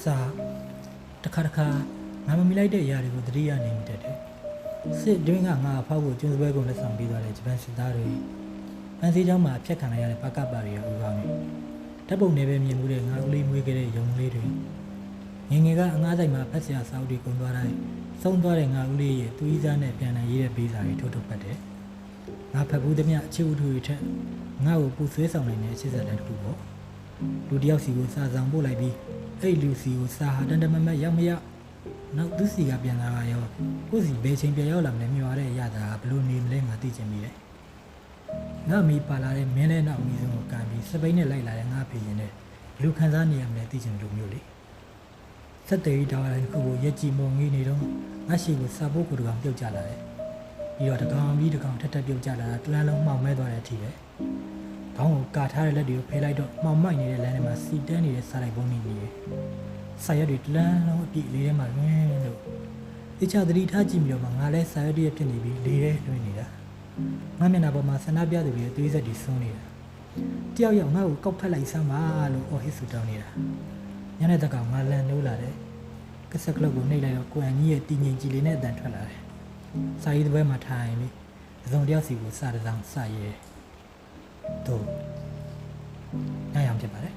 စာတခါငါမမိလိုက်တဲ့အရာတွေကိုသတိရနေမိတတ်တယ်စစ်တွင်းကငါအဖောက်ကိုကျွန်းစပွဲကုန်လက်ဆောင်ပေးသွားတဲ့ဂျပန်စစ်သားတွေပန်းစည်းကျောင်းမှာအဖြတ်ခံရတဲ့ဘကပါတွေဥကောင်းတွေဓာတ်ပုံတွေပဲမြင်မှုတဲ့ငါဦးလေးမွေးခဲ့တဲ့ရုံလေးတွေငငယ်ကအငားဆိုင်မှာဖက်ဆရာစာအုပ်တွေကုန်သွားတိုင်းသုံးသွားတဲ့ငါဦးလေးရဲ့သူ့ဤစားနဲ့ပြန်လာရေးတဲ့ပေးစာတွေထိုးထုတ်ပတ်တယ်ငါဖက်ဘူးသမျှအခြေဥထုတွေထက်ငါ့ကိုပူဆွဲဆောင်နိုင်တဲ့အချစ်စက်တန်းတစ်ခုပေါ့လူတယောက်စီကိုစာဆောင်ပို့လိုက်ပြီးအဲ့လူစီကိုစာဟာတန်တမတ်ရောက်မရောက်နောက်သူစီကပြန်လာရောကိုစီဘယ်ချိန်ပြန်ရောက်လာမလဲမျှော်ရတဲ့အရာသာဘလို့နေမလဲငါသိချင်မိတယ်ငါမိပါလာတဲ့မင်းလဲနောက်အမိဆုံးကိုကန်ပြီးစပိန်နဲ့လိုက်လာတဲ့ငါဖေရင်နဲ့လူခံစားနေရမလဲသိချင်လို့မျိုးလေဆက်တေးတောင်းတိုင်းတစ်ခုကိုရက်ကြည့်မုံငေးနေတော့ငါရှိကိုစာဖို့ကိုတကောင်ပြုတ်ကျလာတယ်ပြီးတော့တကောင်ပြီးတကောင်ထက်ပြုတ်ကျလာတာတလန်းလုံးမှောင်မဲသွားတဲ့အထိပဲခေါင်းကိုကာထားတဲ့လက်တွေကိုဖယ်လိုက်တော့မှောင်မိုက်နေတဲ့လမ်းထဲမှာစီတန်းနေတဲ့စားလိုက်ပုံနေနေတယ်စာရွက်တွေတလန်းလုံးအပြည့်လေးထဲမှာလွင်းလို့တခြားသတိထားကြည့်ပြီးတော့ငါလဲစာရွက်တွေဖြစ်နေပြီးလေးထဲလွင်းနေတာငါမျက်နှာပေါ်မှာဆန္ဒပြသူတွေအသေးစိတ်တွေစွန်းနေတာတယောက်ယောက်ငါ့ကိုကောက်ဖက်လိုက်စမ်းပါလို့အော်ဟစ်ဆူတောင်းနေတာညနေတကောင်ငါလန်နိုးလာတယ်ကဆက်ကလပ်ကိုနှိပ်လိုက်တော့ကိုအန်ကြီးရဲ့တင်းငင်ကြည်လေးနဲ့အတန်ထွက်လာတယ်စာရေးတဲ့ဘက်မှာထိုင်ပြီးသုံးတယောက်စီကိုစာတစောင်းစာရဲတို့ညရောင်ဖြစ်ပါတယ်